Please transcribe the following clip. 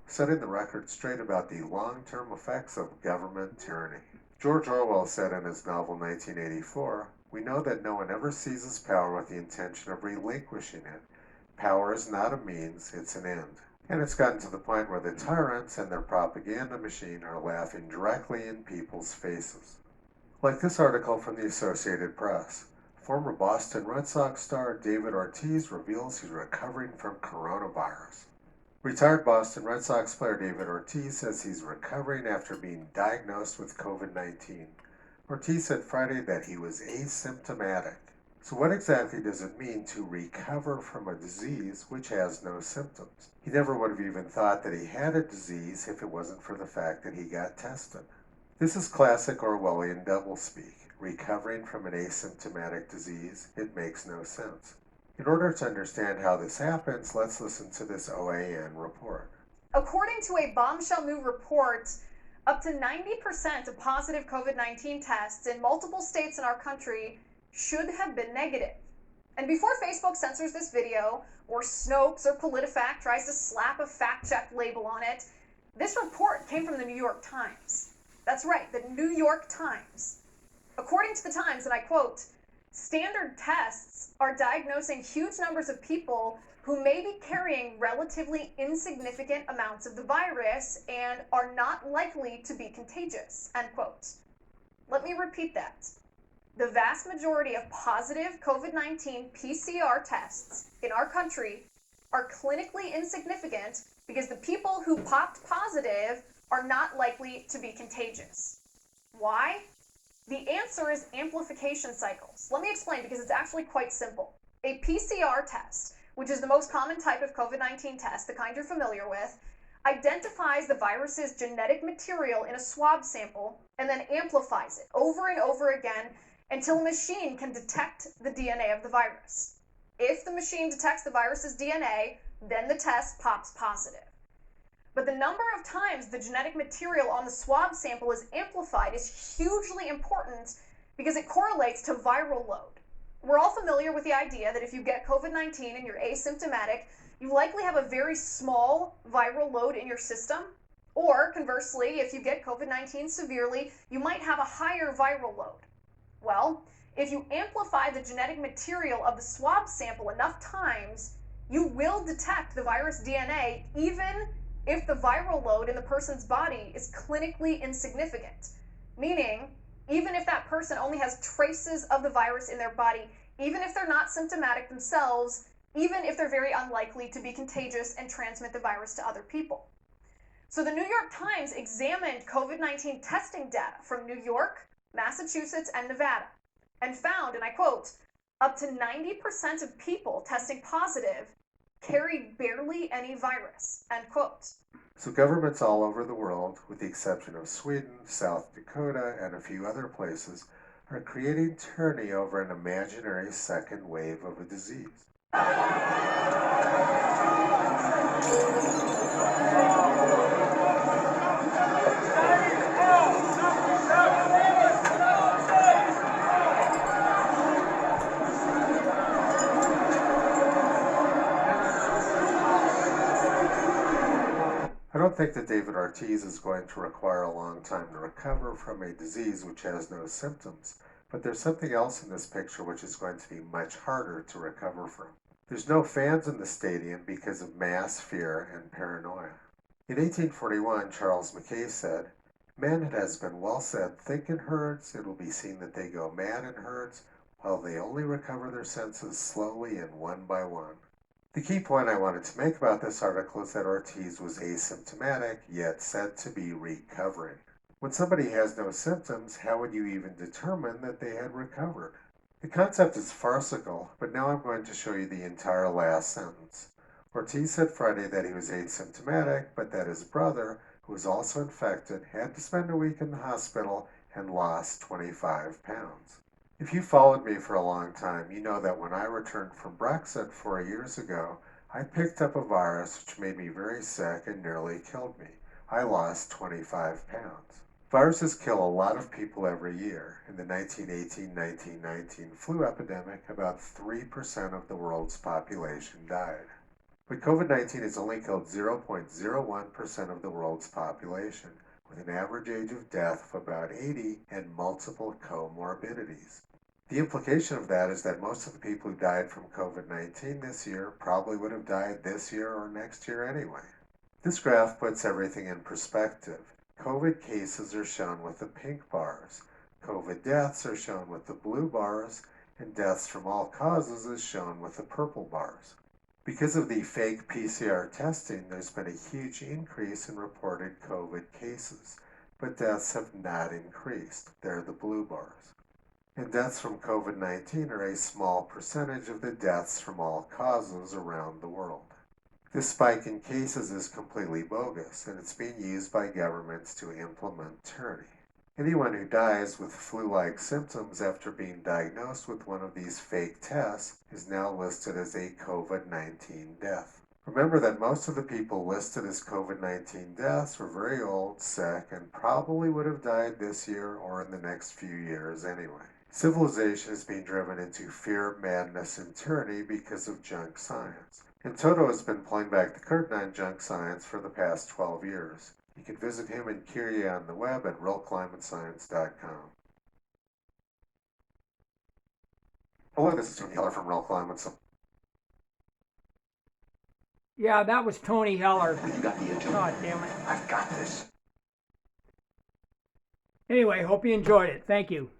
setting the record straight about the long-term effects of government tyranny. George Orwell said in his novel 1984, "We know that no one ever seizes power with the intention of relinquishing it. Power is not a means, it's an end." And it's gotten to the point where the tyrants and their propaganda machine are laughing directly in people's faces. Like this article from the Associated Press. Former Boston Red Sox star David Ortiz reveals he's recovering from coronavirus. Retired Boston Red Sox player David Ortiz says he's recovering after being diagnosed with COVID-19. Ortiz said Friday that he was asymptomatic. So what exactly does it mean to recover from a disease which has no symptoms? He never would have even thought that he had a disease if it wasn't for the fact that he got tested. This is classic Orwellian doublespeak. Recovering from an asymptomatic disease, it makes no sense. In order to understand how this happens, let's listen to this OAN report. According to a bombshell new report, up to 90% of positive COVID-19 tests in multiple states in our country should have been negative. And before Facebook censors this video, or Snopes or PolitiFact tries to slap a fact-check label on it, this report came from the New York Times. That's right, the New York Times. According to the Times, and I quote, "Standard tests are diagnosing huge numbers of people who may be carrying relatively insignificant amounts of the virus and are not likely to be contagious," end quote. Let me repeat that. The vast majority of positive COVID-19 PCR tests in our country are clinically insignificant because the people who popped positive are not likely to be contagious. Why? The answer is amplification cycles. Let me explain because it's actually quite simple. A PCR test, which is the most common type of COVID-19 test, the kind you're familiar with, identifies the virus's genetic material in a swab sample and then amplifies it over and over again until a machine can detect the DNA of the virus. If the machine detects the virus's DNA, then the test pops positive. But the number of times the genetic material on the swab sample is amplified is hugely important because it correlates to viral load. We're all familiar with the idea that if you get COVID-19 and you're asymptomatic, you likely have a very small viral load in your system. Or conversely, if you get COVID-19 severely, you might have a higher viral load. Well, if you amplify the genetic material of the swab sample enough times, you will detect the virus DNA even if the viral load in the person's body is clinically insignificant. Meaning, even if that person only has traces of the virus in their body, even if they're not symptomatic themselves, even if they're very unlikely to be contagious and transmit the virus to other people. So the New York Times examined COVID-19 testing data from New York, Massachusetts, and Nevada, and found, and I quote, "Up to 90% of people testing positive carry barely any virus," end quote. So governments all over the world, with the exception of Sweden, South Dakota, and a few other places, are creating tyranny over an imaginary second wave of a disease. I don't think that David Ortiz is going to require a long time to recover from a disease which has no symptoms, but there's something else in this picture which is going to be much harder to recover from. There's no fans in the stadium because of mass fear and paranoia. In 1841, Charles Mackay said, "Men, it has been well said, think in herds, it will be seen that they go mad in herds, while they only recover their senses slowly and one by one." The key point I wanted to make about this article is that Ortiz was asymptomatic, yet said to be recovering. When somebody has no symptoms, how would you even determine that they had recovered? The concept is farcical, but now I'm going to show you the entire last sentence. Ortiz said Friday that he was asymptomatic, but that his brother, who was also infected, had to spend a week in the hospital and lost 25 pounds. If you followed me for a long time, you know that when I returned from Brexit 4 years ago, I picked up a virus which made me very sick and nearly killed me. I lost 25 pounds. Viruses kill a lot of people every year. In the 1918-1919 flu epidemic, about 3% of the world's population died. But COVID-19 has only killed 0.01% of the world's population, with an average age of death of about 80 and multiple comorbidities. The implication of that is that most of the people who died from COVID-19 this year probably would have died this year or next year anyway. This graph puts everything in perspective. COVID cases are shown with the pink bars, COVID deaths are shown with the blue bars, and deaths from all causes is shown with the purple bars. Because of the fake PCR testing, there's been a huge increase in reported COVID cases, but deaths have not increased. They're the blue bars. And deaths from COVID-19 are a small percentage of the deaths from all causes around the world. This spike in cases is completely bogus, and it's being used by governments to implement tyranny. Anyone who dies with flu-like symptoms after being diagnosed with one of these fake tests is now listed as a COVID-19 death. Remember that most of the people listed as COVID-19 deaths were very old, sick, and probably would have died this year or in the next few years anyway. Civilization is being driven into fear, madness, and tyranny because of junk science. And Toto has been pulling back the curtain on junk science for the past 12 years. You can visit him and Kyrie on the web at realclimatescience.com. Hello, this is Tony Heller from Real Climate Science. Yeah, that was Tony Heller. You got the agenda. God damn it. I've got this. Anyway, hope you enjoyed it. Thank you.